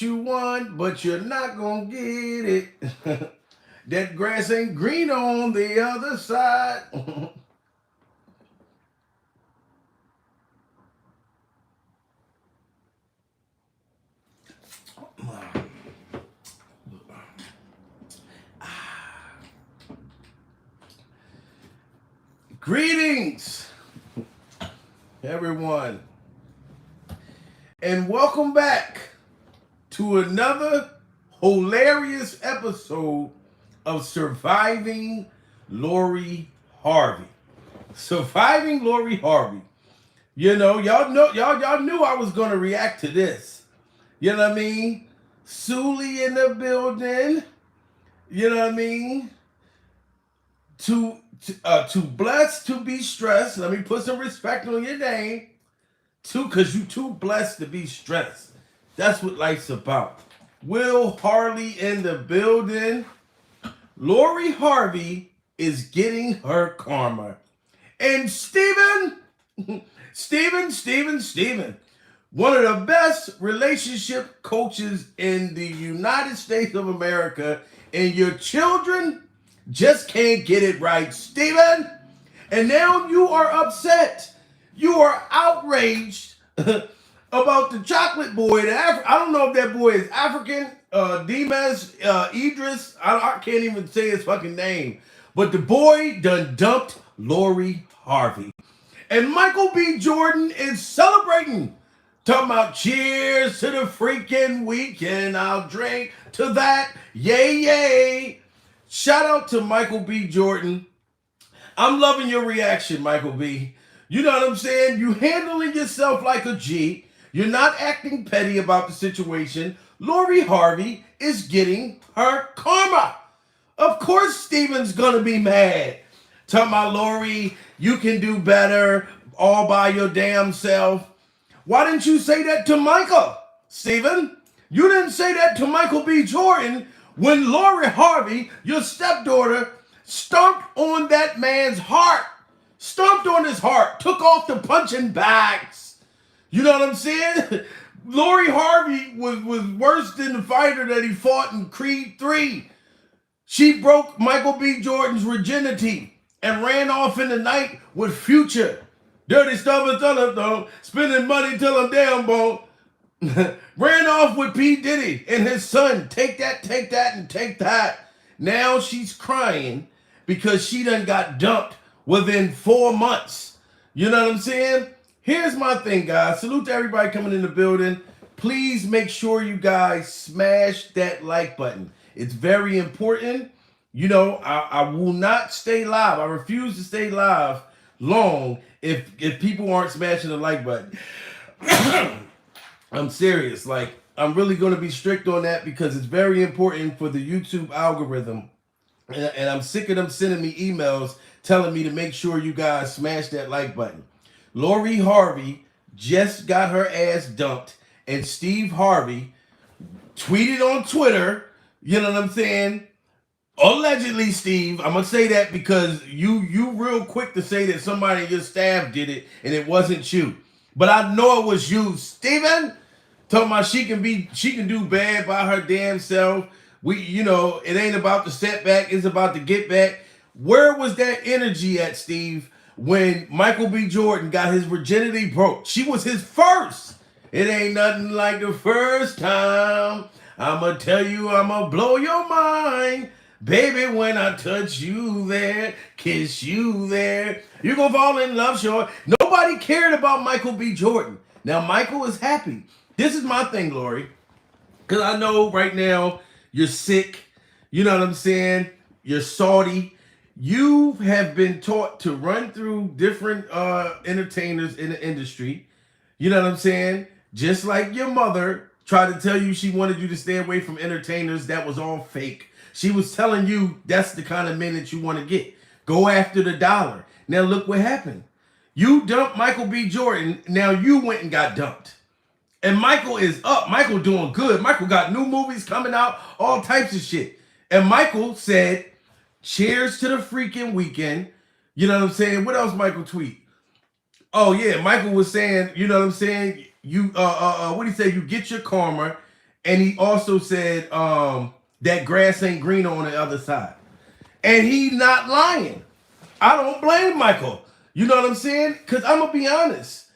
you want, but you're not gonna get it. That grass ain't green on the other side. Greetings, everyone, and welcome back to another hilarious episode of Surviving Lori Harvey. Surviving Lori Harvey. Y'all knew I was gonna react to this. You know what I mean? Sully in the building. You know what I mean? Too blessed to be stressed. Let me put some respect on your name. Cause you too blessed to be stressed. That's what life's about. Will Harley in the building. Lori Harvey is getting her karma. And Steven, one of the best relationship coaches in the United States of America, and your children just can't get it right, Steven. And now you are upset. You are outraged about the chocolate boy. I don't know if that boy is African, Damson Idris. I can't even say his fucking name. But the boy done dumped Lori Harvey. And Michael B. Jordan is celebrating. Talking about cheers to the freaking weekend. I'll drink to that. Yay, yay. Shout out to Michael B. Jordan. I'm loving your reaction, Michael B. You know what I'm saying? You handling yourself like a G. You're not acting petty about the situation. Lori Harvey is getting her karma. Of course Steven's gonna be mad. Talking about Lori, you can do better all by your damn self. Why didn't you say that to Michael, Steven? You didn't say that to Michael B. Jordan when Lori Harvey, your stepdaughter, stomped on that man's heart. Stomped on his heart. Took off the punching bags. You know what I'm saying? Lori Harvey was worse than the fighter that he fought in Creed 3. She broke Michael B. Jordan's virginity and ran off in the night with Future. Dirty stuff until I'm done. Spending money till I'm down, bone. Ran off with P. Diddy and his son. Take that, and take that. Now she's crying because she done got dumped within 4 months. You know what I'm saying? Here's my thing, guys. Salute to everybody coming in the building. Please make sure you guys smash that like button. It's very important. You know, I will not stay live. I refuse to stay live long if people aren't smashing the like button. I'm serious. Like, I'm really going to be strict on that because it's very important for the YouTube algorithm. And I'm sick of them sending me emails telling me to make sure you guys smash that like button. Lori Harvey just got her ass dumped, and Steve Harvey tweeted on Twitter, you know what I'm saying? Allegedly, Steve, I'm gonna say that because you real quick to say that somebody in your staff did it and it wasn't you. But I know it was you, Steven. Talking about she can do bad by her damn self. It ain't about the setback, it's about the get back. Where was that energy at, Steve, when Michael B. Jordan got his virginity broke? She was his first. It ain't nothing like the first time. I'ma tell you, I'ma blow your mind. Baby, when I touch you there, kiss you there, you're gonna fall in love, sure. Nobody cared about Michael B. Jordan. Now, Michael is happy. This is my thing, Lori. Because I know right now you're sick. You know what I'm saying? You're salty. You have been taught to run through different entertainers in the industry. You know what I'm saying? Just like your mother tried to tell you she wanted you to stay away from entertainers. That was all fake. She was telling you that's the kind of men that you want to get. Go after the dollar. Now look what happened. You dumped Michael B. Jordan. Now you went and got dumped. And Michael is up. Michael doing good. Michael got new movies coming out, all types of shit. And Michael said, cheers to the freaking weekend. You know what I'm saying? What else Michael tweet? Oh yeah, Michael was saying, you know what I'm saying? You what he said, you get your karma And he also said that grass ain't green on the other side. And he's not lying. I don't blame Michael. You know what I'm saying? Because I'm going to be honest.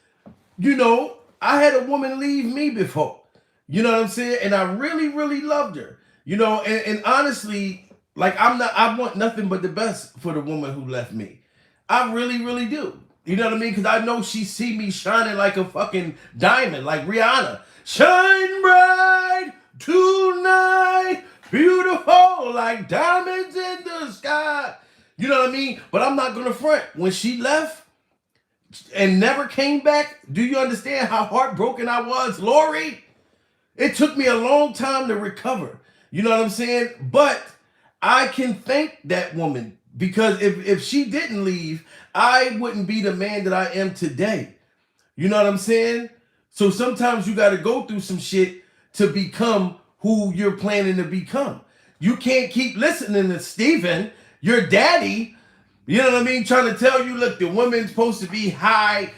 You know, I had a woman leave me before. You know what I'm saying? And I really, really loved her. You know, and honestly, like I want nothing but the best for the woman who left me. I really, really do. You know what I mean? Because I know she see me shining like a fucking diamond, like Rihanna. Shine bright tonight, beautiful like diamonds in the sky. You know what I mean? But I'm not going to front. When she left and never came back, do you understand how heartbroken I was, Lori? It took me a long time to recover. You know what I'm saying? But I can thank that woman because if she didn't leave, I wouldn't be the man that I am today. You know what I'm saying? So sometimes you got to go through some shit to become who you're planning to become. You can't keep listening to Steven, your daddy, you know what I mean, trying to tell you, look, the woman's supposed to be high,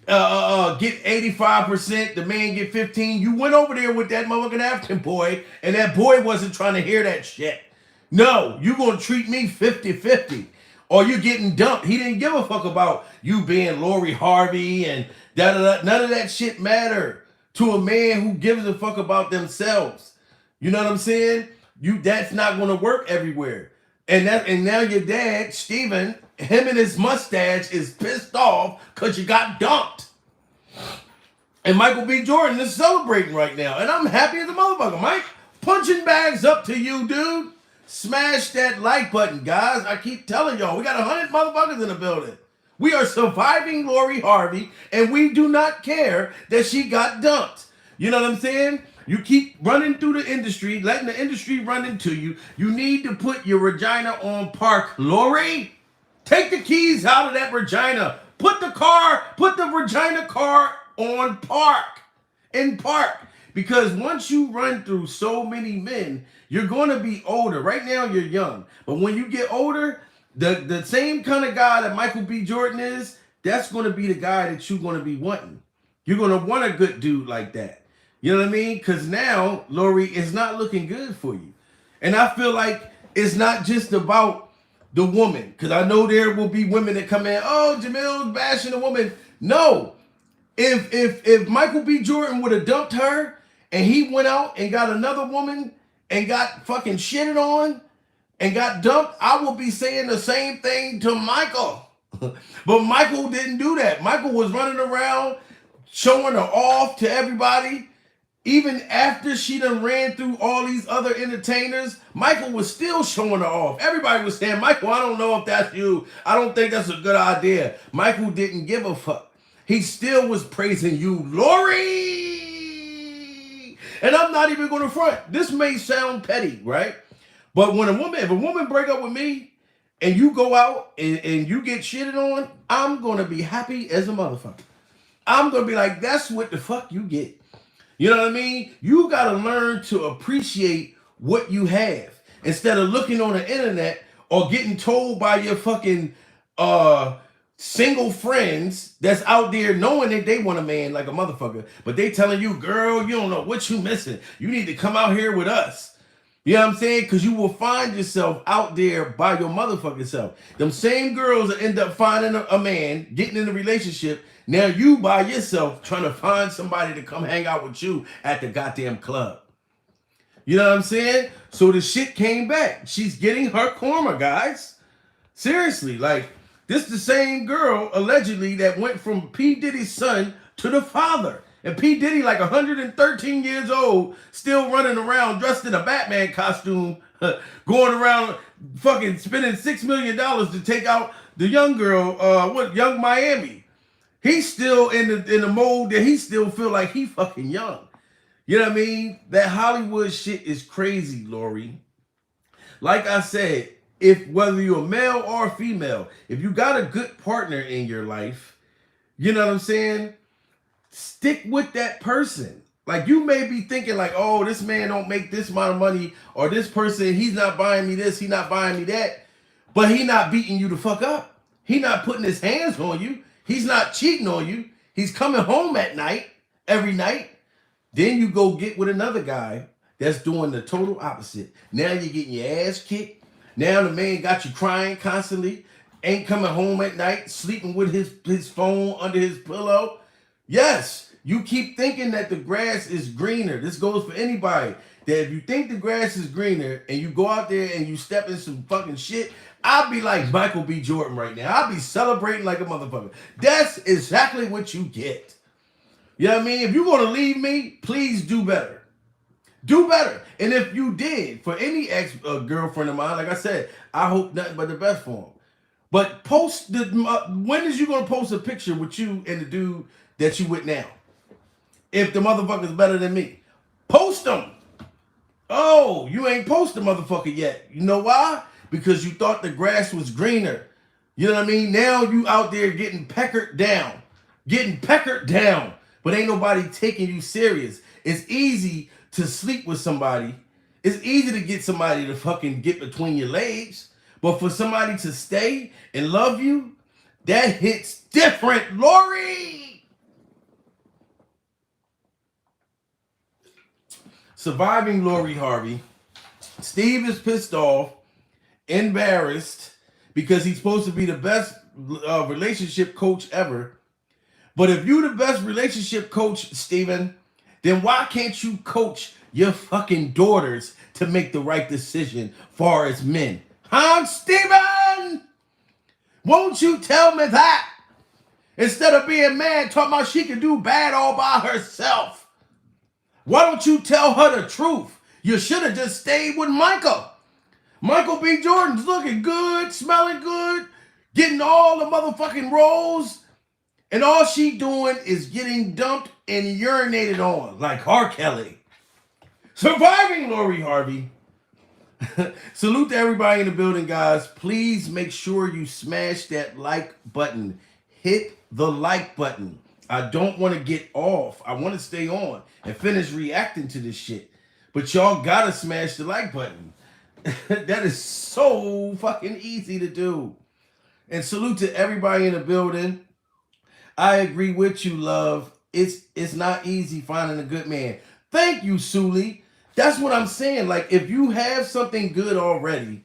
get 85%, the man get 15. You went over there with that motherfucking African boy, and that boy wasn't trying to hear that shit. No, you gonna treat me 50-50. Or you getting dumped. He didn't give a fuck about you being Lori Harvey and da-da-da. None of that shit mattered to a man who gives a fuck about themselves. You know what I'm saying? That's not gonna work everywhere. And now your dad, Steven, him and his mustache is pissed off because you got dumped. And Michael B. Jordan is celebrating right now. And I'm happy as a motherfucker, Mike. Punching bags up to you, dude. Smash that like button, guys. I keep telling y'all, we got 100 motherfuckers in the building. We are surviving Lori Harvey, and we do not care that she got dumped. You know what I'm saying? You keep running through the industry, letting the industry run into you. You need to put your Regina on park. Lori, take the keys out of that Regina. Put the Regina car on park. In park. Because once you run through so many men, you're going to be older. Right now, you're young. But when you get older, the same kind of guy that Michael B. Jordan is, that's going to be the guy that you're going to be wanting. You're going to want a good dude like that. You know what I mean? Because now, Lori, it's not looking good for you. And I feel like it's not just about the woman. Because I know there will be women that come in, oh, Jamil's bashing the woman. No. If Michael B. Jordan would have dumped her and he went out and got another woman and got fucking shitted on and got dumped, I will be saying the same thing to Michael. But Michael didn't do that. Michael was running around showing her off to everybody. Even after she done ran through all these other entertainers, Michael was still showing her off. Everybody was saying, Michael, I don't know if that's you. I don't think that's a good idea. Michael didn't give a fuck. He still was praising you, Lori. And I'm not even going to front. This may sound petty, right? But if a woman break up with me and you go out and you get shitted on, I'm going to be happy as a motherfucker. I'm going to be like, that's what the fuck you get. You know what I mean? You got to learn to appreciate what you have instead of looking on the internet or getting told by your fucking single friends that's out there knowing that they want a man like a motherfucker, but they telling you, girl, you don't know what you missing. You need to come out here with us. You know what I'm saying? Because you will find yourself out there by your motherfucking self. Them same girls that end up finding a man, getting in a relationship. Now you by yourself trying to find somebody to come hang out with you at the goddamn club. You know what I'm saying? So the shit came back. She's getting her karma, guys. Seriously, like, this the same girl, allegedly, that went from P. Diddy's son to the father. And P. Diddy, like 113 years old, still running around dressed in a Batman costume, going around fucking spending $6 million to take out the young girl, Young Miami. He's still in the mode that he still feel like he fucking young. You know what I mean? That Hollywood shit is crazy, Lori. Like I said, if whether you're a male or a female, if you got a good partner in your life, you know what I'm saying? Stick with that person. Like, you may be thinking like, oh, this man don't make this amount of money, or this person, he's not buying me this, he's not buying me that, but he not beating you the fuck up. He not putting his hands on you. He's not cheating on you. He's coming home at night, every night. Then you go get with another guy that's doing the total opposite. Now you're getting your ass kicked. Now the man got you crying constantly, ain't coming home at night, sleeping with his phone under his pillow. Yes, you keep thinking that the grass is greener. This goes for anybody. That if you think the grass is greener and you go out there and you step in some fucking shit, I'll be like Michael B. Jordan right now. I'll be celebrating like a motherfucker. That's exactly what you get. You know what I mean? If you're going to leave me, please do better. Do better. And if you did, for any ex-girlfriend of mine, like I said, I hope nothing but the best for them. But post the when is you going to post a picture with you and the dude that you with now? If the motherfucker's better than me. Post them. Oh, you ain't post the motherfucker yet. You know why? Because you thought the grass was greener. You know what I mean? Now you out there getting peckered down. Getting peckered down. But ain't nobody taking you serious. It's easy to sleep with somebody. It's easy to get somebody to fucking get between your legs. But for somebody to stay and love you, that hits different, Lori. Surviving Lori Harvey. Steve is pissed off, embarrassed, because he's supposed to be the best relationship coach ever. But if you're the best relationship coach, Steven, then why can't you coach your fucking daughters to make the right decision far as men? Huh, Steven? Won't you tell me that? Instead of being mad, talking about she can do bad all by herself. Why don't you tell her the truth? You should have just stayed with Michael. Michael B. Jordan's looking good, smelling good, getting all the motherfucking roles. And all she doing is getting dumped and urinated on like R. Kelly. Surviving Lori Harvey. Salute to everybody in the building, guys. Please make sure you smash that like button. Hit the like button. I don't want to get off. I want to stay on and finish reacting to this shit. But y'all gotta smash the like button. That is so fucking easy to do. And salute to everybody in the building. I agree with you, love. It's not easy finding a good man. Thank you, Suli. That's what I'm saying. Like, if you have something good already,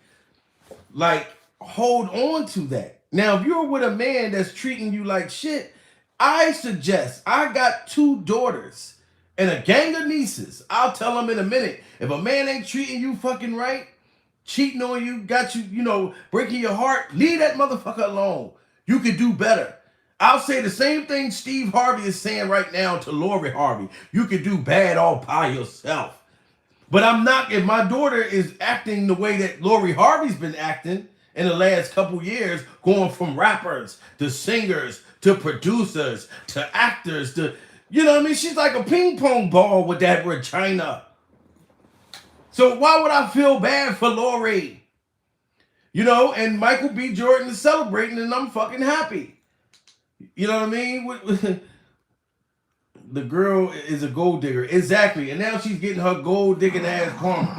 like, hold on to that. Now, if you're with a man that's treating you like shit, I suggest, I got 2 daughters and a gang of nieces. I'll tell them in a minute. If a man ain't treating you fucking right, cheating on you, got you, breaking your heart, leave that motherfucker alone. You could do better. I'll say the same thing Steve Harvey is saying right now to Lori Harvey. You could do bad all by yourself. But I'm not, if my daughter is acting the way that Lori Harvey's been acting in the last couple years, going from rappers to singers to producers to actors to, you know what I mean? She's like a ping pong ball with that Regina. So why would I feel bad for Lori? And Michael B. Jordan is celebrating and I'm fucking happy. You know what I mean? The girl is a gold digger. Exactly. And now she's getting her gold digging ass karma.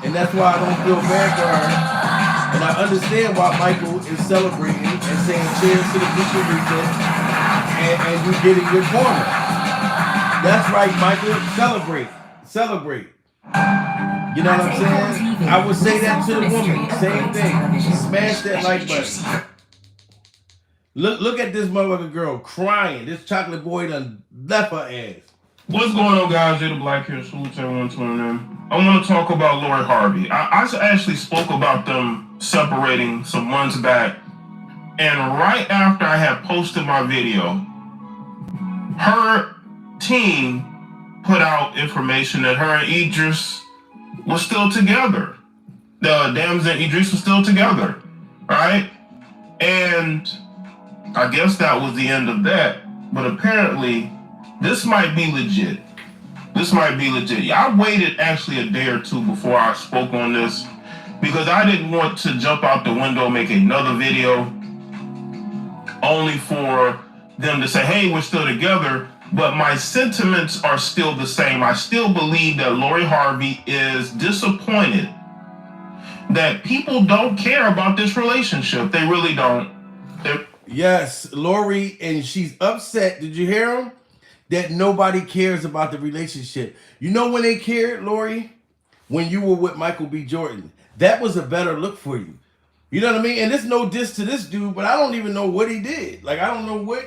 And that's why I don't feel bad for her. And I understand why Michael is celebrating and saying cheers to the future weekend. And you getting your karma. That's right, Michael. Celebrate. You know what I'm saying? I would say that to the woman. Same thing. Smash that like button. Look at this motherfucking girl crying. This chocolate boy done left her ass. What's going on, guys? Jay the Black here. Salute to everyone tuning in. I want to talk about Lori Harvey. I actually spoke about them separating some months back. And right after I had posted my video, her team put out information that her and Idris was still together. The Damson Idris was still together, right? And I guess that was the end of that. But apparently, this might be legit. I waited actually a day or two before I spoke on this because I didn't want to jump out the window and make another video only for them to say, hey, we're still together. But my sentiments are still the same. I still believe that Lori Harvey is disappointed that people don't care about this relationship. They really don't. Yes, Lori, and she's upset. Did you hear him? that nobody cares about the relationship. You know when they cared, Lori? When you were with Michael B. Jordan. That was a better look for you. You know what I mean? And there's no diss to this dude, but I don't even know what he did. Like, I don't know what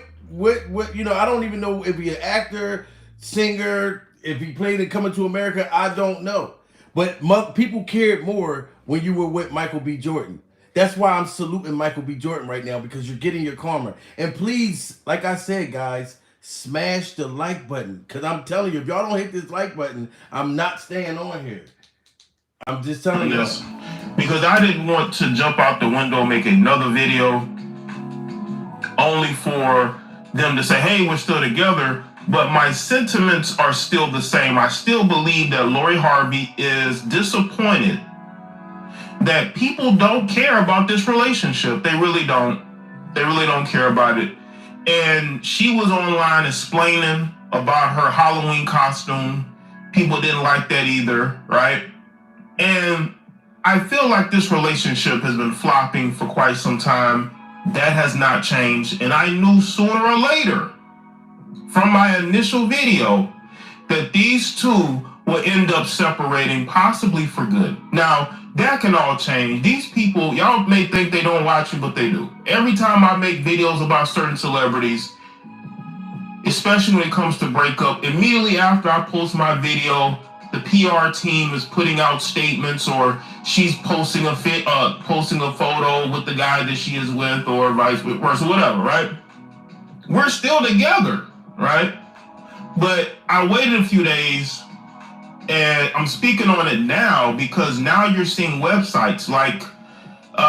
you know, I don't even know if he an actor, singer, if he played in Coming to America, I don't know. But people cared more when you were with Michael B. Jordan. That's why I'm saluting Michael B. Jordan right now, because you're getting your karma. And please, like I said, guys, smash the like button. Because I'm telling you, if y'all don't hit this like button, I'm not staying on here. I'm just telling you. Because I didn't want to jump out the window and make another video only for them to say, hey, we're still together. But my sentiments are still the same. I still believe that Lori Harvey is disappointed that people don't care about this relationship. They really don't. They really don't care about it. And she was online explaining about her Halloween costume. People didn't like that either, right? And I feel like this relationship has been flopping for quite some time. That has not changed. And I knew sooner or later from my initial video that these two will end up separating, possibly for good. Now, that can all change. These people, y'all may think they don't watch you, but they do. Every time I make videos about certain celebrities, especially when it comes to breakup, immediately after I post my video, the PR team is putting out statements, or she's posting a photo with the guy that she is with, or vice versa, whatever, right? We're still together, right? But I waited a few days, and I'm speaking on it now because now you're seeing websites like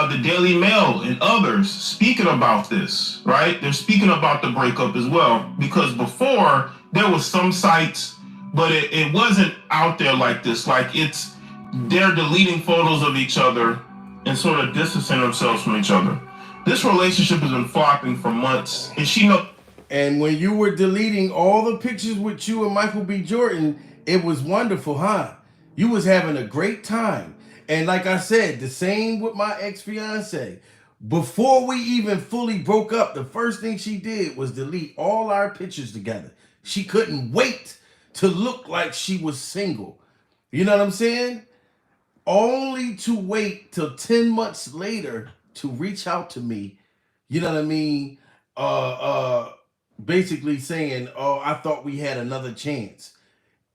the Daily Mail and others speaking about this, right? They're speaking about the breakup as well, because before there was some sites, but it wasn't out there like this. Like, they're deleting photos of each other and sort of distancing themselves from each other. This relationship has been flopping for months, and she knows. And when you were deleting all the pictures with you and Michael B. Jordan, it was wonderful, huh? You was having a great time. And like I said, the same with my ex-fiance. Before we even fully broke up, the first thing she did was delete all our pictures together. She couldn't wait to look like she was single. You know what I'm saying? Only to wait till 10 months later to reach out to me. You know what I mean? Basically saying, oh, I thought we had another chance.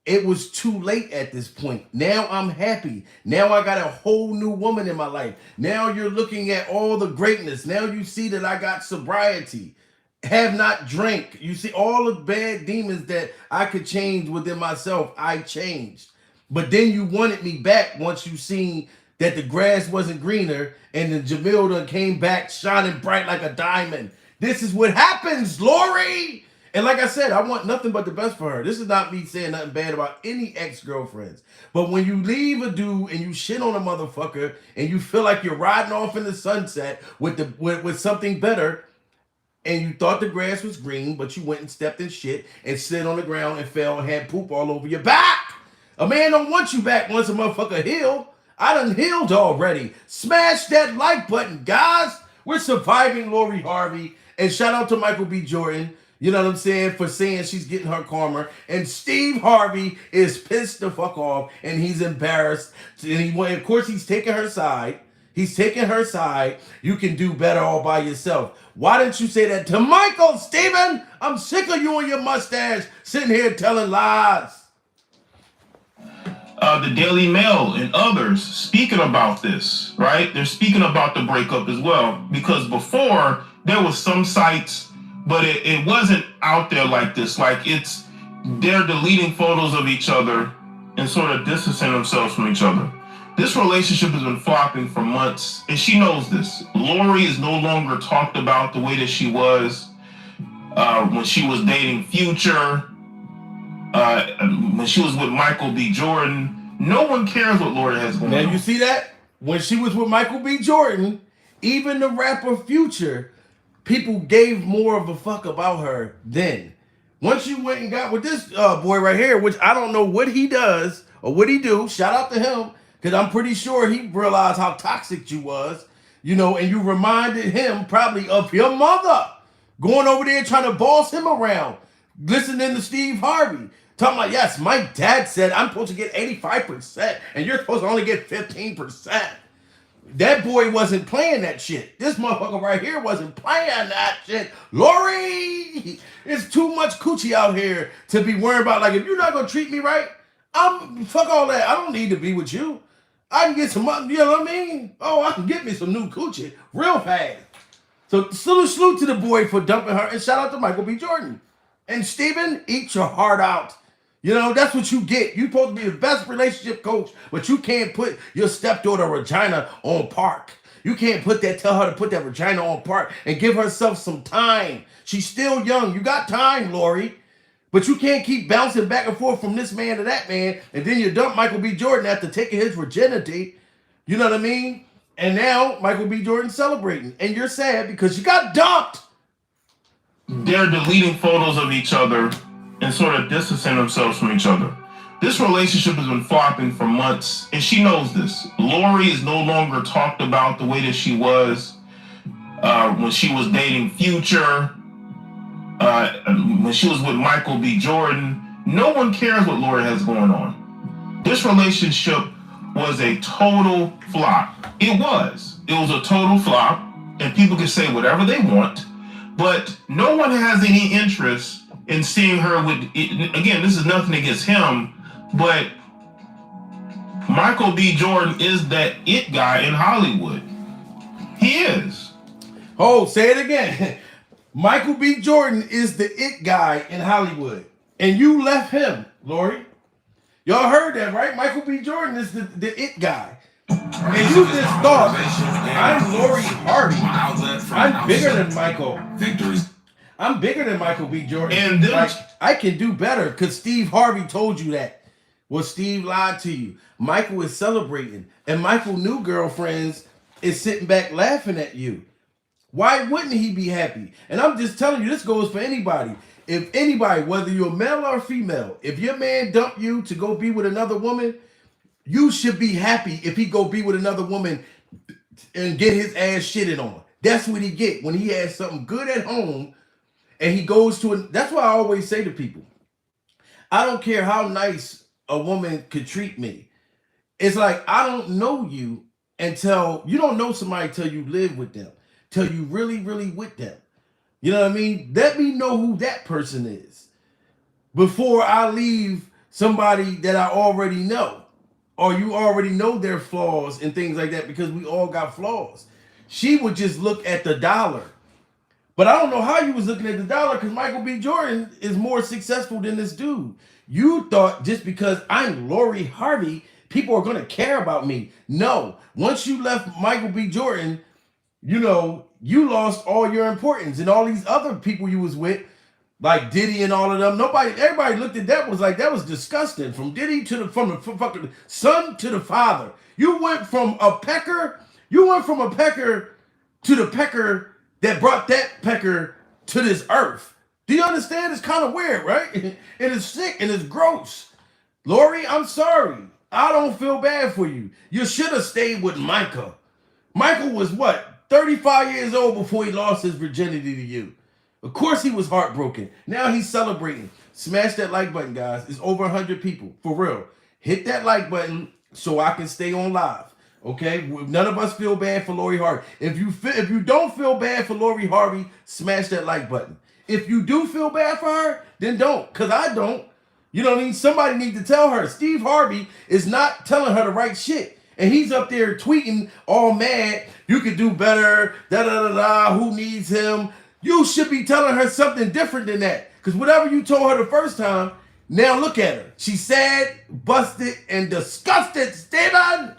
It was too late at this point. Now I'm happy. Now I got a whole new woman in my life. Now you're looking at all the greatness. Now you see that I got sobriety. Have not drank. You see all the bad demons that I could change within myself. I changed. But then you wanted me back once you seen that the grass wasn't greener and the Jamil done came back shining bright like a diamond. This is what happens, Lori. And like I said, I want nothing but the best for her. This is not me saying nothing bad about any ex-girlfriends. But when you leave a dude and you shit on a motherfucker and you feel like you're riding off in the sunset with something better, and you thought the grass was green, but you went and stepped in shit and slid on the ground and fell and had poop all over your back. A man don't want you back once a motherfucker heal. I done healed already. Smash that like button, guys. We're surviving Lori Harvey. And shout out to Michael B. Jordan, you know what I'm saying, for saying she's getting her karma. And Steve Harvey is pissed the fuck off, and he's embarrassed. And of course, he's taking her side. He's taking her side. You can do better all by yourself. Why didn't you say that to Michael, Steven? I'm sick of you and your mustache sitting here telling lies. The Daily Mail and others speaking about this, right? They're speaking about the breakup as well, because before there was some sites, but it wasn't out there like this. Like, they're deleting photos of each other and sort of distancing themselves from each other. This relationship has been flopping for months, and she knows this. Lori is no longer talked about the way that she was when she was dating Future, when she was with Michael B. Jordan. No one cares what Lori has going on. Now you see that? When she was with Michael B. Jordan, even the rapper Future, people gave more of a fuck about her then. Once you went and got with this boy right here, which I don't know what he does or what he do, shout out to him, because I'm pretty sure he realized how toxic you was, you know, and you reminded him probably of your mother going over there trying to boss him around. listening to Steve Harvey. Talking like, yes, my dad said I'm supposed to get 85% and you're supposed to only get 15%. That boy wasn't playing that shit. This motherfucker right here wasn't playing that shit. Lori, it's too much coochie out here to be worried about. Like, if you're not gonna treat me right, fuck all that. I don't need to be with you. I can get some, you know what I mean? Oh, I can get me some new coochie real fast. So salute to the boy for dumping her, and shout out to Michael B. Jordan. And Steven, eat your heart out. You know, that's what you get. You're supposed to be the best relationship coach, but you can't put your stepdaughter Regina on park. You can't tell her to put that Regina on park and give herself some time. She's still young. You got time, Lori. But you can't keep bouncing back and forth from this man to that man, and then you dump Michael B. Jordan after taking his virginity. You know what I mean? And now Michael B. Jordan's celebrating. And you're sad because you got dumped. They're deleting photos of each other and sort of distancing themselves from each other. This relationship has been flopping for months, and she knows this. Lori is no longer talked about the way that she was when she was dating Future, when she was with Michael B. Jordan. No one cares what Lori has going on. This relationship was a total flop. It was a total flop, and people can say whatever they want, but no one has any interest in seeing her with, again, this is nothing against him, but Michael B. Jordan is that it guy in Hollywood. He is. Oh, say it again. Michael B. Jordan is the it guy in Hollywood. And you left him, Lori. Y'all heard that, right? Michael B. Jordan is the it guy. And you just thought, I'm Lori Harvey. I'm bigger than Michael. I'm bigger than Michael B. Jordan. And then, like, I can do better because Steve Harvey told you that. Well, Steve lied to you. Michael is celebrating. And Michael's new girlfriends is sitting back laughing at you. Why wouldn't he be happy? And I'm just telling you, this goes for anybody. If anybody, whether you're male or female, if your man dumped you to go be with another woman, you should be happy if he go be with another woman and get his ass shitted on. That's what he get when he has something good at home and he goes to it. That's why I always say to people, I don't care how nice a woman could treat me. It's like, I don't know you until, you don't know somebody till you live with them, till you really, really with them. You know what I mean? Let me know who that person is before I leave somebody that I already know, or you already know their flaws and things like that, because we all got flaws. She would just look at the dollar. But I don't know how you was looking at the dollar, because Michael B. Jordan is more successful than this dude. You thought just because I'm Lori Harvey, people are going to care about me. No. Once you left Michael B. Jordan, you know, you lost all your importance. And all these other people you was with, like Diddy and all of them, everybody looked at that, was like, that was disgusting. From Diddy from the fucking son to the father. You went from a pecker to the pecker that brought that pecker to this earth. Do you understand? It's kind of weird, right? And it's sick and it's gross. Lori, I'm sorry. I don't feel bad for you. You should have stayed with Michael. Michael was what? 35 years old before he lost his virginity to you. Of course he was heartbroken. Now he's celebrating. Smash that like button, guys. It's over 100 people. For real. Hit that like button so I can stay on live. Okay? None of us feel bad for Lori Harvey. If you don't feel bad for Lori Harvey, smash that like button. If you do feel bad for her, then don't. Because I don't. You know what I mean? Somebody need to tell her. Steve Harvey is not telling her the right shit. And he's up there tweeting all mad. You could do better. Da-da-da-da. Who needs him? You should be telling her something different than that. Because whatever you told her the first time, now look at her. She's sad, busted, and disgusted. Steven!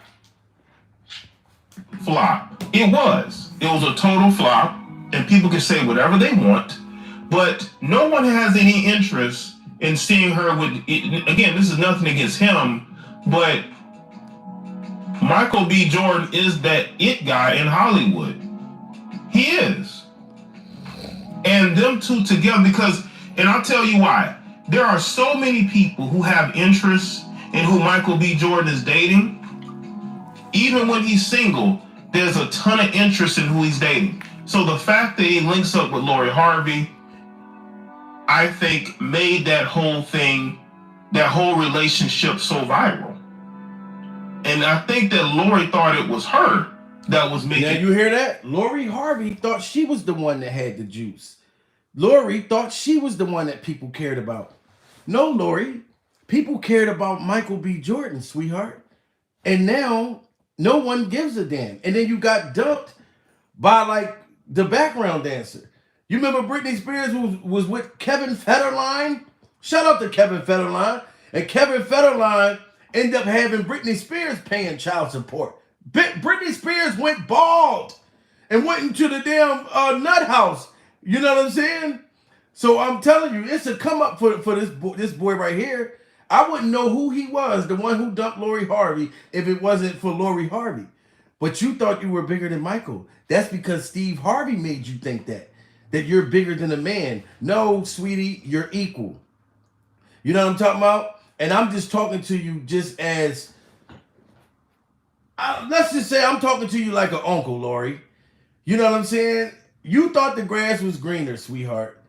Flop. It was a total flop, and people can say whatever they want, but no one has any interest in seeing her with, again, this is nothing against him, but Michael B. Jordan is that it guy in Hollywood. He is. And them two together, because, and I'll tell you why, there are so many people who have interest in who Michael B. Jordan is dating. Even when he's single, there's a ton of interest in who he's dating. So the fact that he links up with Lori Harvey, I think made that whole thing, that whole relationship so viral. And I think that Lori thought it was her that was making. Now you hear that? Lori Harvey thought she was the one that had the juice. Lori thought she was the one that people cared about. No, Lori. People cared about Michael B. Jordan, sweetheart. And now no one gives a damn. And then you got dumped by like the background dancer. You remember Britney Spears was with Kevin Federline? Shout out to Kevin Federline. And Kevin Federline ended up having Britney Spears paying child support. Britney Spears went bald and went into the damn nut house. You know what I'm saying? So I'm telling you, it's a come up for this boy right here. I wouldn't know who he was, the one who dumped Lori Harvey, if it wasn't for Lori Harvey. But you thought you were bigger than Michael. That's because Steve Harvey made you think that you're bigger than a man. No, sweetie, you're equal. You know what I'm talking about? And I'm just talking to you just as, let's just say I'm talking to you like an uncle, Lori. You know what I'm saying? You thought the grass was greener, sweetheart,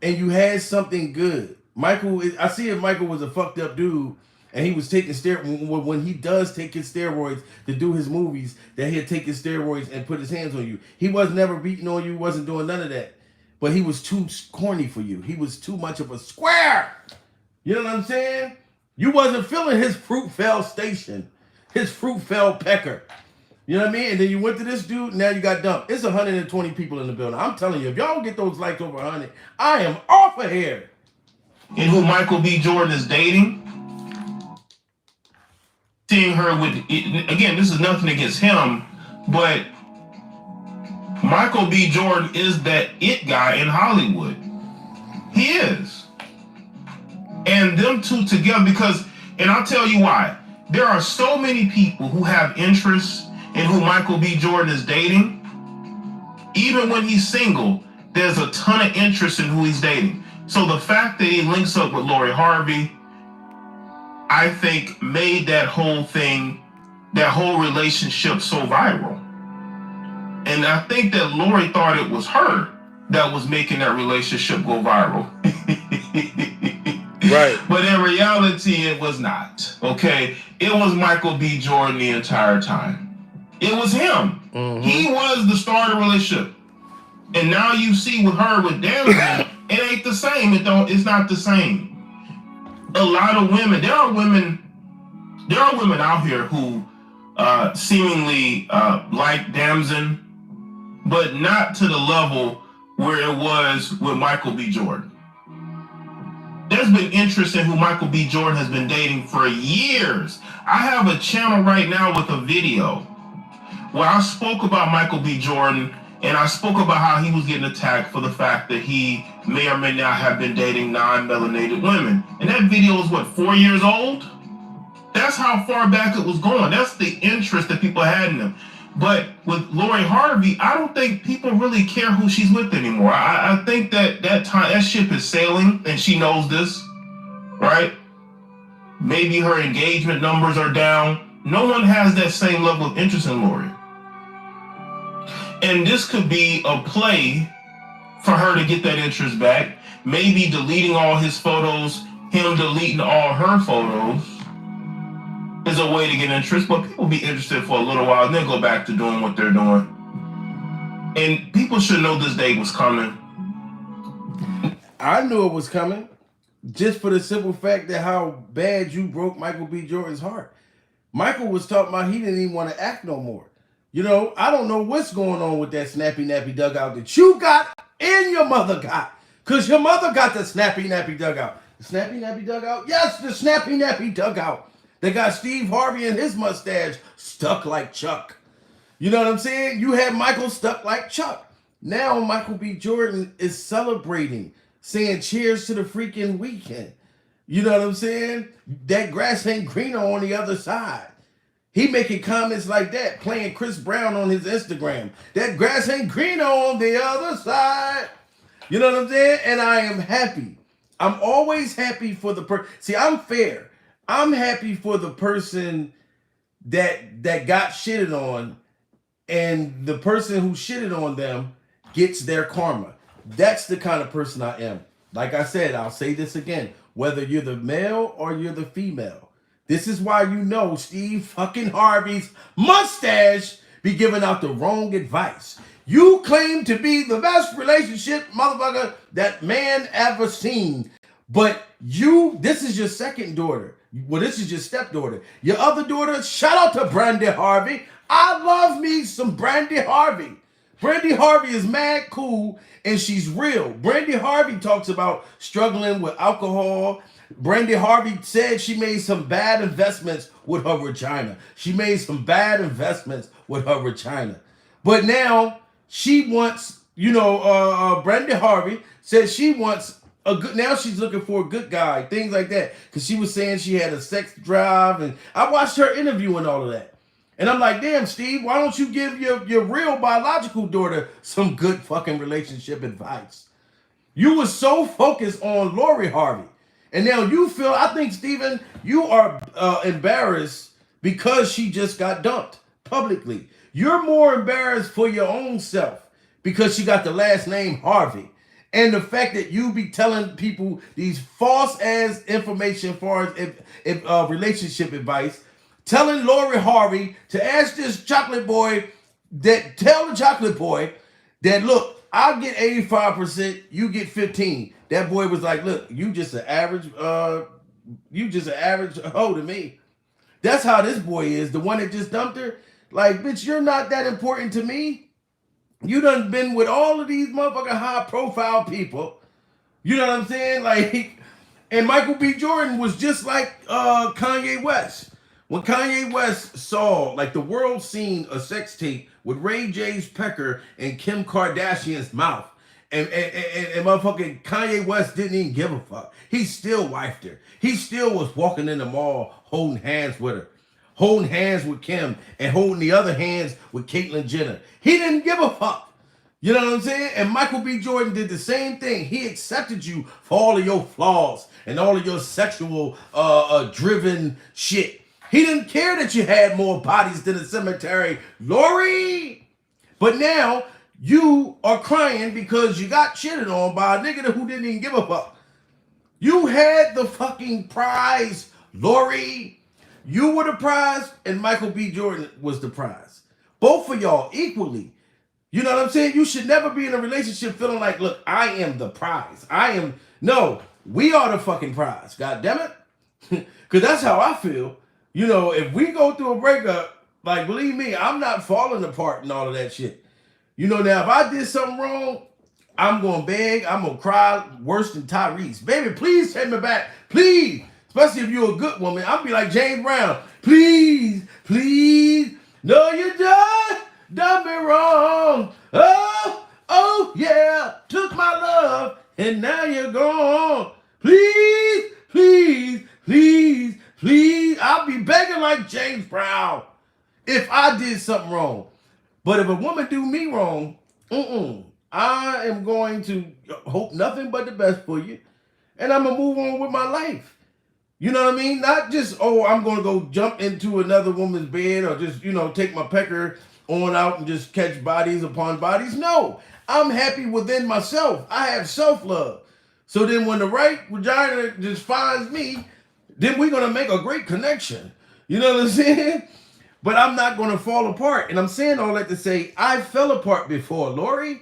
and you had something good. Michael, I see if Michael was a fucked up dude and he was taking steroids, when he does take his steroids to do his movies, that he'll take his steroids and put his hands on you. He was never beating on you, wasn't doing none of that. But he was too corny for you. He was too much of a square. You know what I'm saying? You wasn't feeling his Fruitvale station, his Fruitvale pecker. You know what I mean? And then you went to this dude, now you got dumped. It's 120 people in the building. I'm telling you, if y'all don't get those likes over 100, I am off of here. And who Michael B. Jordan is dating, seeing her with, again, this is nothing against him, but Michael B. Jordan is that it guy in Hollywood. He is. And them two together, because, and I'll tell you why. There are so many people who have interest in who Michael B. Jordan is dating. Even when he's single, there's a ton of interest in who he's dating. So the fact that he links up with Lori Harvey, I think made that whole thing, that whole relationship so viral. And I think that Lori thought it was her that was making that relationship go viral. Right. But in reality, it was not. Okay? It was Michael B. Jordan the entire time. It was him. Mm-hmm. He was the star of the relationship. And now you see with her, with Damson, it ain't the same. It's not the same. A lot of women, there are women out here who seemingly like Damson, but not to the level where it was with Michael B. Jordan. There's been interest in who Michael B. Jordan has been dating for years. I have a channel right now with a video where I spoke about Michael B. Jordan, and I spoke about how he was getting attacked for the fact that he may or may not have been dating non-melanated women. And that video is, 4 years old? That's how far back it was going. That's the interest that people had in him. But with Lori Harvey, I don't think people really care who she's with anymore. I think that ship is sailing, and she knows this, right? Maybe her engagement numbers are down. No one has that same level of interest in Lori. And this could be a play for her to get that interest back. Maybe deleting all his photos, him deleting all her photos is a way to get interest, but people be interested for a little while and then go back to doing what they're doing. And people should know this day was coming. I knew it was coming, just for the simple fact that how bad you broke Michael B. Jordan's heart. Michael was talking about he didn't even want to act no more. You know, I don't know what's going on with that snappy nappy dugout that you got and your mother got. Because your mother got the snappy nappy dugout. The snappy nappy dugout? Yes, the snappy nappy dugout. They got Steve Harvey and his mustache stuck like Chuck. You know what I'm saying? You had Michael stuck like Chuck. Now Michael B. Jordan is celebrating, saying cheers to the freaking weekend. You know what I'm saying? That grass ain't greener on the other side. He making comments like that, playing Chris Brown on his Instagram. That grass ain't greener on the other side. You know what I'm saying? And I am happy. I'm always happy for the person. See, I'm fair. I'm happy for the person that got shitted on, and the person who shitted on them gets their karma. That's the kind of person I am. Like I said, I'll say this again. Whether you're the male or you're the female, this is why you know Steve fucking Harvey's mustache be giving out the wrong advice. You claim to be the best relationship motherfucker that man ever seen. But this is your second daughter. Well, this is your stepdaughter. Your other daughter, shout out to Brandy Harvey. I love me some Brandy Harvey. Brandy Harvey is mad cool and she's real. Brandy Harvey talks about struggling with alcohol. Brandy Harvey said she made some bad investments with her vagina. She made some bad investments with her vagina. But now she wants, Brandy Harvey said she wants a good, now she's looking for a good guy, things like that. Because she was saying she had a sex drive. And I watched her interview and all of that. And I'm like, damn, Steve, why don't you give your real biological daughter some good fucking relationship advice? You were so focused on Lori Harvey. And now you feel, I think, Steven, you are embarrassed because she just got dumped publicly. You're more embarrassed for your own self because she got the last name Harvey. And the fact that you be telling people these false ass information as far as relationship advice, telling Lori Harvey to ask this chocolate boy tell the chocolate boy that, look, I'll get 85%, you get 15. That boy was like, look, you just an average hoe to me. That's how this boy is, the one that just dumped her. Like, bitch, you're not that important to me. You done been with all of these motherfucking high profile people. You know what I'm saying? Like, and Michael B. Jordan was just like Kanye West. When Kanye West saw, like, the world seen a sex tape with Ray J's pecker and Kim Kardashian's mouth, and motherfucking Kanye West didn't even give a fuck. He still wifed her. He still was walking in the mall holding hands with her, holding hands with Kim, and holding the other hands with Caitlyn Jenner. He didn't give a fuck. You know what I'm saying? And Michael B. Jordan did the same thing. He accepted you for all of your flaws and all of your sexual driven shit. He didn't care that you had more bodies than a cemetery, Lori. But now you are crying because you got shitted on by a nigga who didn't even give a fuck. You had the fucking prize, Lori. You were the prize and Michael B. Jordan was the prize. Both of y'all equally. You know what I'm saying? You should never be in a relationship feeling like, look, I am the prize. No, we are the fucking prize. God damn it. Because that's how I feel. You know, if we go through a breakup, like, believe me, I'm not falling apart and all of that shit. You know, now, if I did something wrong, I'm going to beg. I'm going to cry worse than Tyrese. Baby, please take me back. Please. Especially if you're a good woman. I'll be like James Brown. Please, please. No, you done me wrong. Oh, yeah. Took my love and now you're gone. Please, please, please. Please, I'll be begging like James Brown if I did something wrong. But if a woman do me wrong, I am going to hope nothing but the best for you. And I'm going to move on with my life. You know what I mean? Not just, I'm going to go jump into another woman's bed or just, take my pecker on out and just catch bodies upon bodies. No, I'm happy within myself. I have self-love. So then when the right vagina just finds me, then we're going to make a great connection. You know what I'm saying? But I'm not going to fall apart. And I'm saying all that to say, I fell apart before, Lori.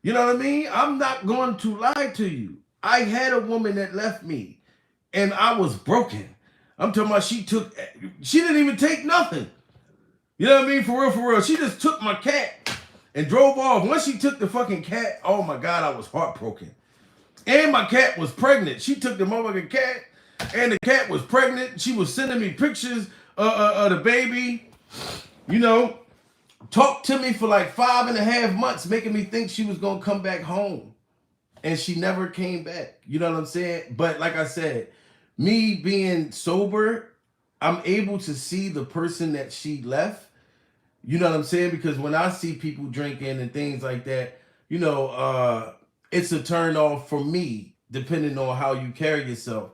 You know what I mean? I'm not going to lie to you. I had a woman that left me. And I was broken. I'm talking about she didn't even take nothing. You know what I mean? For real. She just took my cat and drove off. Once she took the fucking cat, oh my God, I was heartbroken. And my cat was pregnant. She took the motherfucking cat. And the cat was pregnant. She was sending me pictures of the baby. Talked to me for like 5.5 months, making me think she was going to come back home. And she never came back. You know what I'm saying? But like I said, me being sober, I'm able to see the person that she left. You know what I'm saying? Because when I see people drinking and things like that, it's a turn off for me, depending on how you carry yourself.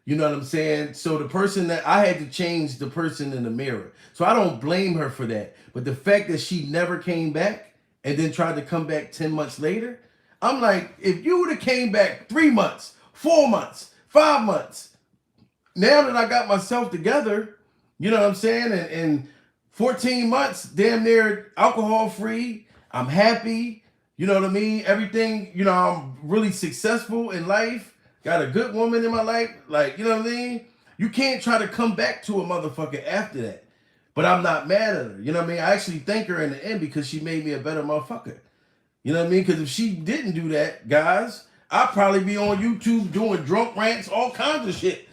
You know what I'm saying? So the person that I had to change the person in the mirror. So I don't blame her for that. But the fact that she never came back and then tried to come back 10 months later, I'm like, if you would have came back 3 months, 4 months, 5 months, now that I got myself together, you know what I'm saying? And 14 months, damn near alcohol free. I'm happy. You know what I mean? Everything, you know, I'm really successful in life. Got a good woman in my life. Like, you know what I mean? You can't try to come back to a motherfucker after that. But I'm not mad at her. You know what I mean? I actually thank her in the end because she made me a better motherfucker. You know what I mean? Because if she didn't do that, guys, I'd probably be on YouTube doing drunk rants, all kinds of shit.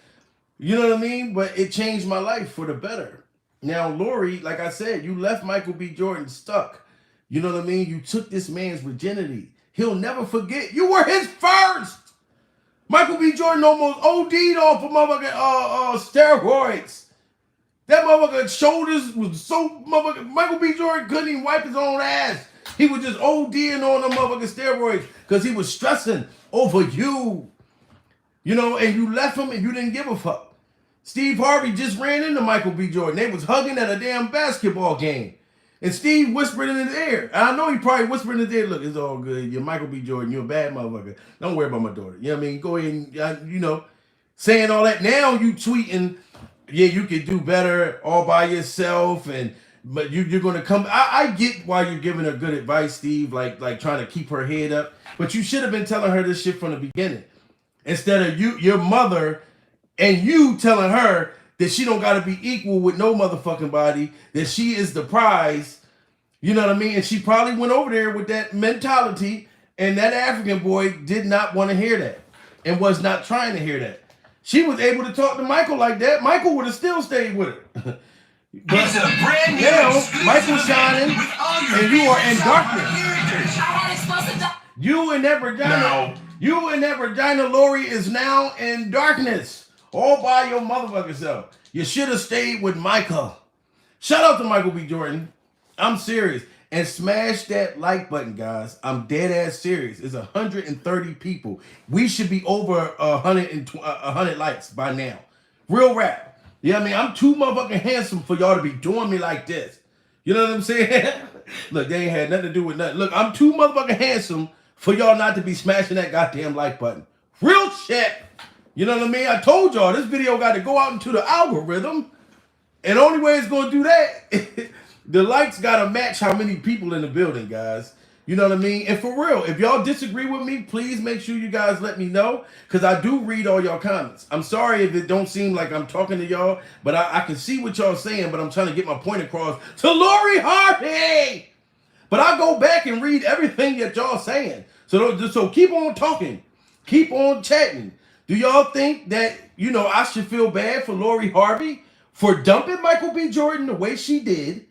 You know what I mean? But it changed my life for the better. Now, Lori, like I said, you left Michael B. Jordan stuck. You know what I mean? You took this man's virginity. He'll never forget. You were his first. Michael B. Jordan almost OD'd off of motherfucking steroids. That motherfucker's shoulders was so motherfucking. Michael B. Jordan couldn't even wipe his own ass. He was just ODing on the motherfucking steroids because he was stressing over you. You know, and you left him and you didn't give a fuck. Steve Harvey just ran into Michael B. Jordan. They was hugging at a damn basketball game. And Steve whispered in his ear. And I know he probably whispered in his ear, look, it's all good. You're Michael B. Jordan. You're a bad motherfucker. Don't worry about my daughter. You know what I mean? Go ahead and, you know, saying all that. Now you tweeting, yeah, you could do better all by yourself. But you're going to come. I get why you're giving her good advice, Steve, like trying to keep her head up. But you should have been telling her this shit from the beginning. Instead of your mother and you telling her that she don't got to be equal with no motherfucking body, that she is the prize. You know what I mean? And she probably went over there with that mentality, and that African boy did not want to hear that and was not trying to hear that. She was able to talk to Michael like that. Michael would have still stayed with her. But it's a brand new now, Michael's shining, and you are in darkness. You and that vagina, Lori, is now in darkness. All by your motherfucking self. You should have stayed with Michael. Shout out to Michael B. Jordan. I'm serious. And smash that like button, guys. I'm dead ass serious. It's 130 people. We should be over 100 likes by now. Real rap. You know what I mean? I'm too motherfucking handsome for y'all to be doing me like this. You know what I'm saying? Look, they ain't had nothing to do with nothing. Look, I'm too motherfucking handsome for y'all not to be smashing that goddamn like button. Real shit. You know what I mean? I told y'all this video got to go out into the algorithm. And the only way it's going to do that, the likes got to match how many people in the building, guys. You know what I mean? And for real, if y'all disagree with me, please make sure you guys let me know. Because I do read all y'all comments. I'm sorry if it don't seem like I'm talking to y'all. But I can see what y'all saying. But I'm trying to get my point across to Lori Harvey. But I go back and read everything that y'all saying. So keep on talking. Keep on chatting. Do y'all think that, you know, I should feel bad for Lori Harvey for dumping Michael B. Jordan the way she did?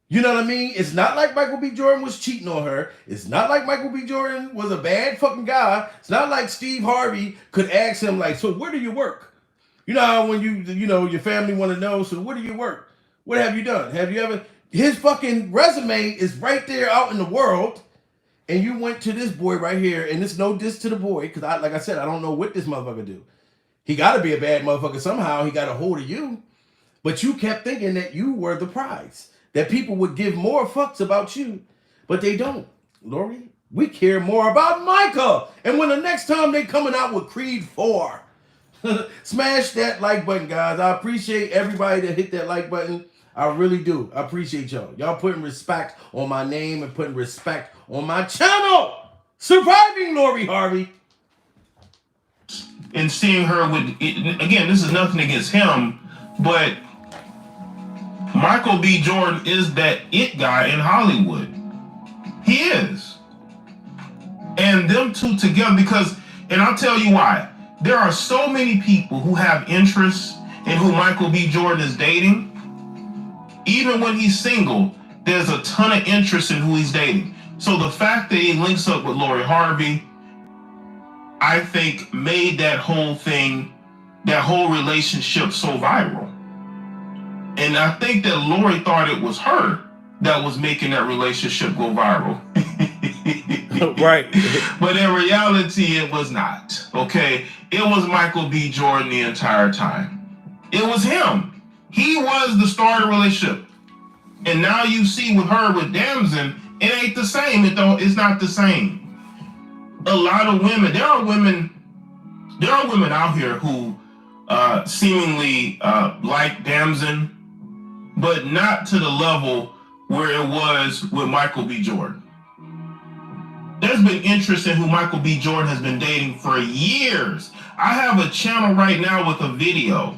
You know what I mean? It's not like Michael B. Jordan was cheating on her. It's not like Michael B. Jordan was a bad fucking guy. It's not like Steve Harvey could ask him, like, so where do you work? You know how when you know, your family want to know, so where do you work? What have you done? Have you ever... His fucking resume is right there out in the world. And you went to this boy right here, and it's no diss to the boy, because like I said, I don't know what this motherfucker do. He got to be a bad motherfucker somehow. He got a hold of you. But you kept thinking that you were the prize, that people would give more fucks about you, but they don't. Lori, we care more about Michael. And when the next time they coming out with Creed 4, smash that like button, guys. I appreciate everybody that hit that like button. I really do. I appreciate y'all. Y'all putting respect on my name and putting respect on my channel. Surviving Lori Harvey. And seeing her with, again, this is nothing against him, but Michael B. Jordan is that it guy in Hollywood. He is. And them two together, because, and I'll tell you why. There are so many people who have interest in who Michael B. Jordan is dating. Even when he's single, there's a ton of interest in who he's dating. So the fact that he links up with Lori Harvey, I think made that whole thing, that whole relationship so viral. And I think that Lori thought it was her that was making that relationship go viral. Right. But in reality, it was not. Okay? It was Michael B. Jordan the entire time. It was him. He was the star of the relationship. And now you see with her, with Damson, it ain't the same. It's not the same. a lot of women. There are women out here who seemingly like Damson, but not to the level where it was with Michael B. Jordan. There's been interest in who Michael B. Jordan has been dating for years. I have a channel right now with a video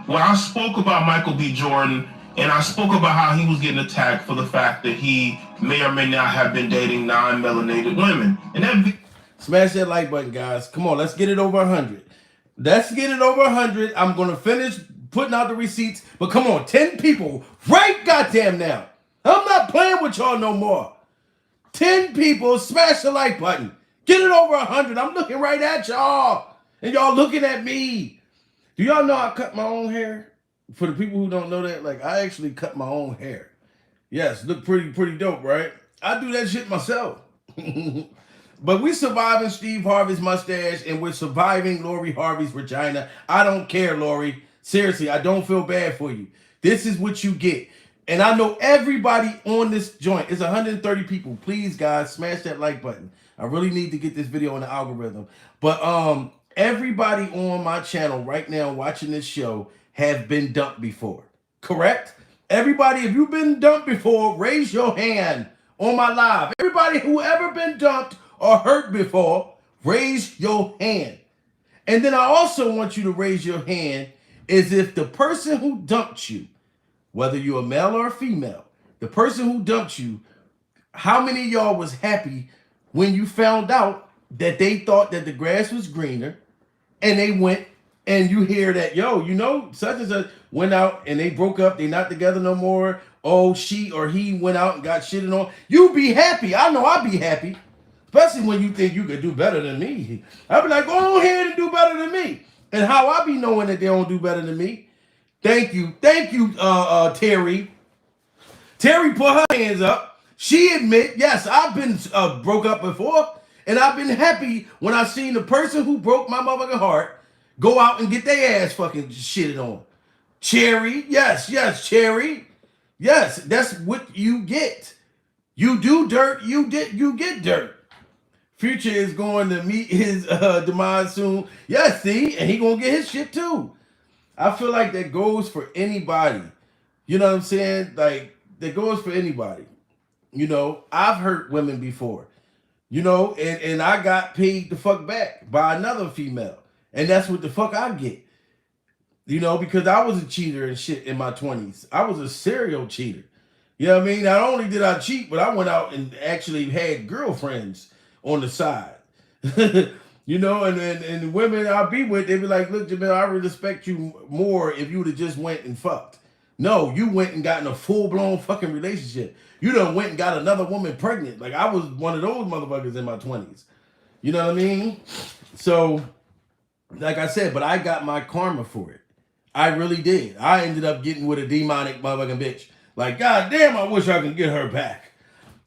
where I spoke about Michael B. Jordan, and I spoke about how he was getting attacked for the fact that he may or may not have been dating non-melanated women. And that smash that like button, guys. Come on, let's get it over 100. Let's get it over 100. I'm gonna finish putting out the receipts, but come on, 10 people right goddamn now. I'm not playing with y'all no more. 10 people, smash the like button. Get it over 100. I'm looking right at y'all, and y'all looking at me. Do y'all know I cut my own hair? For the people who don't know that, like, I actually cut my own hair. Yes, look pretty dope, right? I do that shit myself. But we surviving Steve Harvey's mustache, and we're surviving Lori Harvey's vagina. I don't care, Lori. Seriously, I don't feel bad for you. This is what you get. And I know everybody on this joint. It's 130 people. Please, guys, smash that like button. I really need to get this video on the algorithm. But everybody on my channel right now watching this show have been dumped before. Correct? Everybody, if you've been dumped before, raise your hand on my live. Everybody who ever been dumped or hurt before, raise your hand. And then I also want you to raise your hand as if the person who dumped you, whether you're a male or a female, the person who dumped you, how many of y'all was happy when you found out that they thought that the grass was greener, and they went and you hear that, yo, you know, such and such went out and they broke up, they not together no more. Oh, she or he went out and got shitted on. You be happy. I know I'd be happy. Especially when you think you could do better than me. I'd be like, go ahead and do better than me. And how I be knowing that they don't do better than me. Thank you, Terry. Terry put her hands up. She admit, yes, I've been broke up before. And I've been happy when I seen the person who broke my motherfucking heart go out and get their ass fucking shitted on. Cherry, yes, Cherry. Yes, that's what you get. You do dirt, you get dirt. Future is going to meet his demise soon. Yes, see, and he gonna get his shit too. I feel like that goes for anybody. You know what I'm saying? Like, that goes for anybody. You know, I've hurt women before. You know, and I got paid the fuck back by another female. And that's what the fuck I get. You know, because I was a cheater and shit in my 20s. I was a serial cheater. You know what I mean? Not only did I cheat, but I went out and actually had girlfriends on the side. You know, and the women I be with, they be like, look, Jamil, I respect you more if you would have just went and fucked. No, you went and got in a full-blown fucking relationship. You done went and got another woman pregnant. Like, I was one of those motherfuckers in my 20s. You know what I mean? So, like I said, but I got my karma for it. I really did. I ended up getting with a demonic motherfucking bitch. Like, God damn, I wish I could get her back.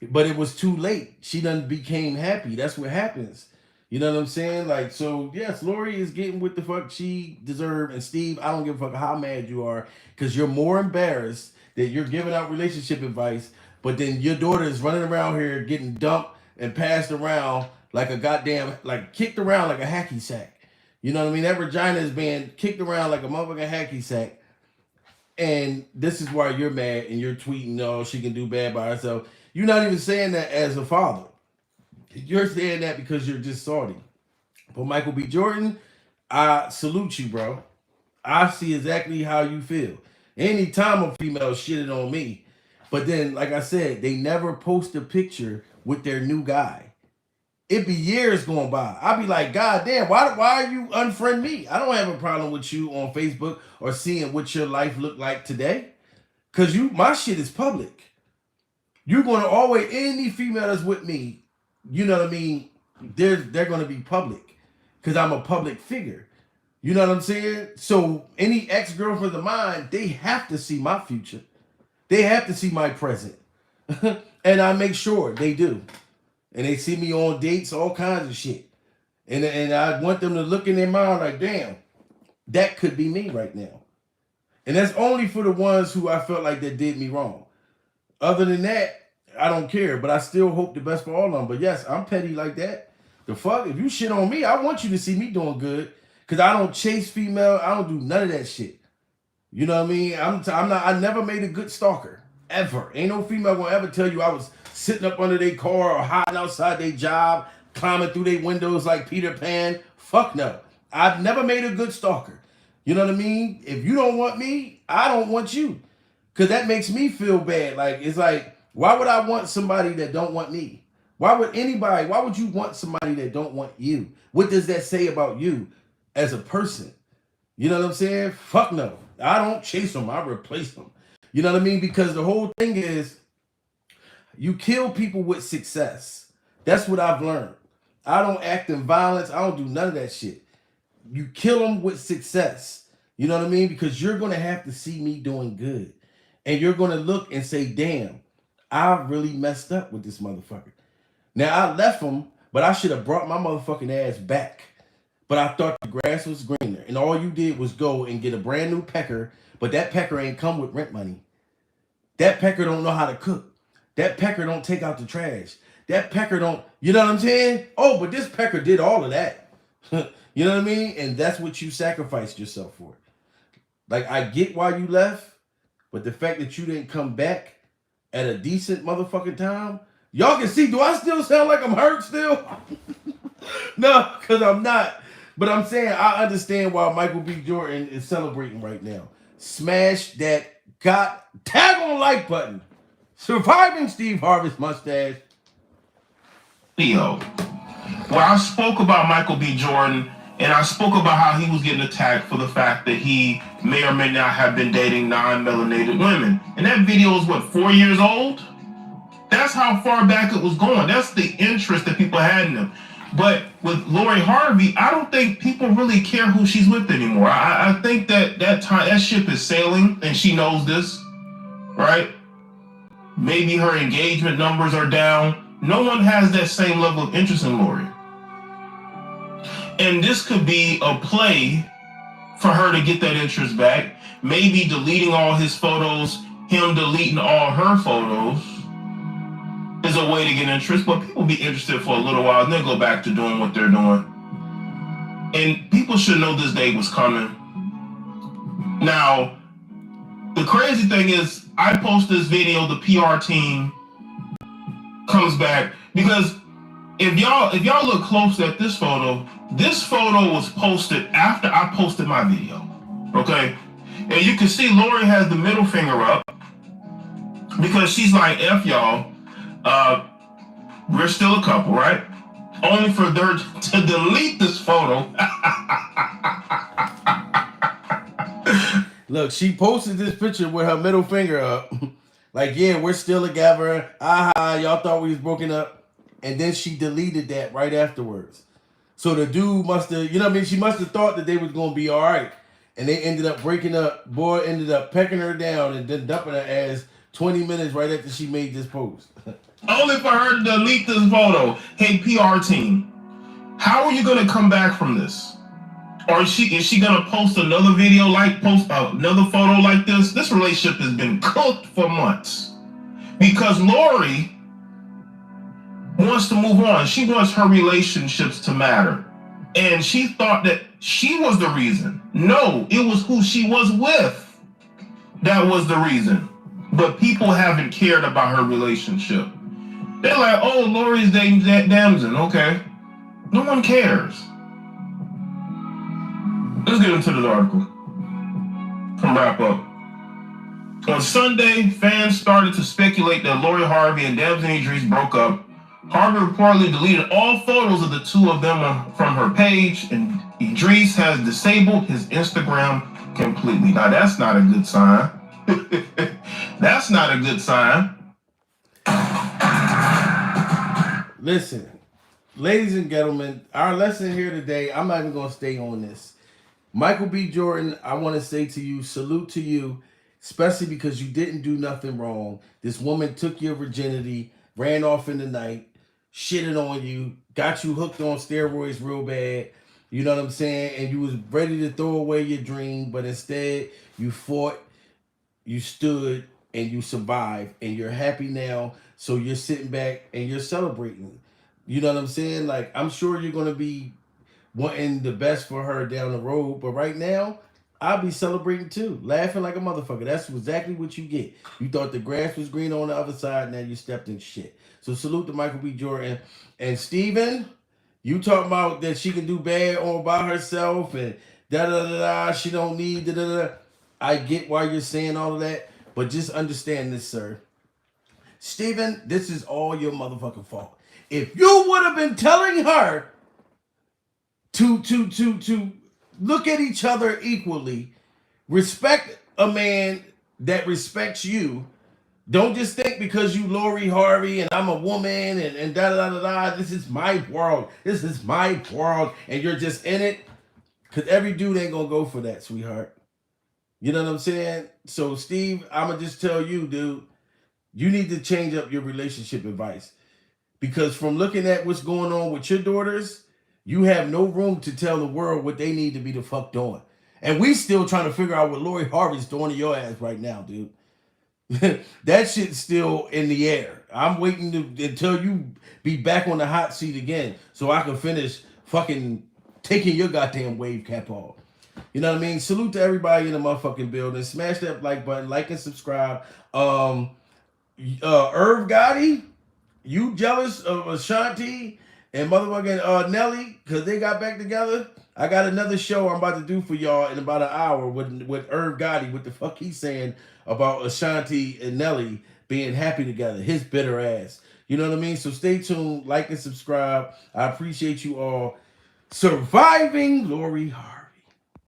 But it was too late. She done became happy. That's what happens. You know what I'm saying? Like, so, yes, Lori is getting what the fuck she deserved. And Steve, I don't give a fuck how mad you are, because you're more embarrassed that you're giving out relationship advice, but then your daughter is running around here getting dumped and passed around like a goddamn, like kicked around like a hacky sack. You know what I mean? That vagina is being kicked around like a motherfucking hacky sack. And this is why you're mad and you're tweeting, oh, she can do bad by herself. You're not even saying that as a father. You're saying that because you're just salty. But Michael B. Jordan, I salute you, bro. I see exactly how you feel. Anytime a female shitted on me, but then, like I said, they never post a picture with their new guy. It'd be years going by. I'd be like, God damn, why you unfriend me? I don't have a problem with you on Facebook or seeing what your life look like today. Cause my shit is public. You're gonna always, any female that's with me, you know what I mean? They're gonna be public. Cause I'm a public figure. You know what I'm saying? So any ex-girlfriends of mine, they have to see my future. They have to see my present. And I make sure they do. And they see me on dates, all kinds of shit. And I want them to look in their mind like, damn, that could be me right now. And that's only for the ones who I felt like that did me wrong. Other than that, I don't care. But I still hope the best for all of them. But yes, I'm petty like that. The fuck? If you shit on me, I want you to see me doing good. Cause I don't chase female. I don't do none of that shit. You know what I mean? I'm not. I never made a good stalker ever. Ain't no female gonna ever tell you I was sitting up under their car or hiding outside their job, climbing through their windows like Peter Pan. Fuck no. I've never made a good stalker. You know what I mean? If you don't want me, I don't want you. Cause that makes me feel bad. Like it's like, why would I want somebody that don't want me? Why would anybody? Why would you want somebody that don't want you? What does that say about you as a person? You know what I'm saying? Fuck no. I don't chase them. I replace them. You know what I mean? Because the whole thing is you kill people with success. That's what I've learned. I don't act in violence. I don't do none of that shit. You kill them with success. You know what I mean? Because you're going to have to see me doing good. And you're going to look and say, damn, I really messed up with this motherfucker. Now, I left him, but I should have brought my motherfucking ass back. But I thought the grass was greener. And all you did was go and get a brand new pecker. But that pecker ain't come with rent money. That pecker don't know how to cook. That pecker don't take out the trash. That pecker don't, you know what I'm saying? Oh, but this pecker did all of that. You know what I mean? And that's what you sacrificed yourself for. Like, I get why you left. But the fact that you didn't come back at a decent motherfucking time. Y'all can see, do I still sound like I'm hurt still? No, because I'm not. But I'm saying I understand why Michael B. Jordan is celebrating right now. Smash that tag on like button. Surviving Steve Harvey's mustache. Theo, where I spoke about Michael B. Jordan and I spoke about how he was getting attacked for the fact that he may or may not have been dating non-melanated women. And that video is what, 4 years old? That's how far back it was going. That's the interest that people had in him. But with Lori Harvey, I don't think people really care who she's with anymore. I think that ship is sailing, and she knows this, right? Maybe her engagement numbers are down. No one has that same level of interest in Lori. And this could be a play for her to get that interest back. Maybe deleting all his photos, him deleting all her photos is a way to get interest, but people be interested for a little while and then go back to doing what they're doing. And people should know this day was coming. Now, the crazy thing is, I post this video, the PR team comes back, because if y'all look close at this photo was posted after I posted my video, okay? And you can see Lori has the middle finger up because she's like, F y'all. We're still a couple, right? Only for her to delete this photo. Look, she posted this picture with her middle finger up. Like, yeah, we're still together. Aha, y'all thought we was broken up. And then she deleted that right afterwards. So the dude must have, you know what I mean? She must have thought that they was going to be all right. And they ended up breaking up. Boy ended up pecking her down and then dumping her ass 20 minutes right after she made this post. Only for her to delete this photo. Hey, PR team, how are you going to come back from this? Or is she going to post another video post another photo like this? This relationship has been cooked for months. Because Lori wants to move on. She wants her relationships to matter. And she thought that she was the reason. No, it was who she was with that was the reason. But people haven't cared about her relationship. They're like, oh, Lori's dating Damson. Okay. No one cares. Let's get into the article. From wrap up. On Sunday, fans started to speculate that Lori Harvey and Damson Idris broke up. Harvey reportedly deleted all photos of the two of them from her page, and Idris has disabled his Instagram completely. Now, that's not a good sign. That's not a good sign. Listen, ladies and gentlemen, our lesson here today, I'm not even going to stay on this. Michael B. Jordan, I want to say to you, salute to you, especially because you didn't do nothing wrong. This woman took your virginity, ran off in the night, shitted on you, got you hooked on steroids real bad. You know what I'm saying? And you was ready to throw away your dream, but instead you fought, you stood, and you survived, and you're happy now. So you're sitting back and you're celebrating. You know what I'm saying? Like, I'm sure you're gonna be wanting the best for her down the road, but right now, I'll be celebrating too, laughing like a motherfucker. That's exactly what you get. You thought the grass was green on the other side, now you stepped in shit. So salute to Michael B. Jordan and Steven. You talking about that she can do bad all by herself and da da da da. She don't need da da da. I get why you're saying all of that, but just understand this, sir. Steven, this is all your motherfucking fault. If you would have been telling her to look at each other equally, respect a man that respects you. Don't just think because you Lori Harvey and I'm a woman and da da da da. This is my world. This is my world, and you're just in it. Cause every dude ain't gonna go for that, sweetheart. You know what I'm saying? So Steve, I'ma just tell you, dude, you need to change up your relationship advice. Because from looking at what's going on with your daughters, you have no room to tell the world what they need to be the fuck doing. And we still trying to figure out what Lori Harvey's doing to your ass right now, dude. That shit's still in the air. I'm waiting until you be back on the hot seat again so I can finish fucking taking your goddamn wave cap off. You know what I mean? Salute to everybody in the motherfucking building. Smash that like button, like and subscribe. Irv Gotti, you jealous of Ashanti and motherfucking Nelly because they got back together? I got another show I'm about to do for y'all in about an hour with Irv Gotti. What the fuck he's saying about Ashanti and Nelly being happy together. His bitter ass. You know what I mean? So stay tuned, like and subscribe. I appreciate you all. Surviving Lori Harvey.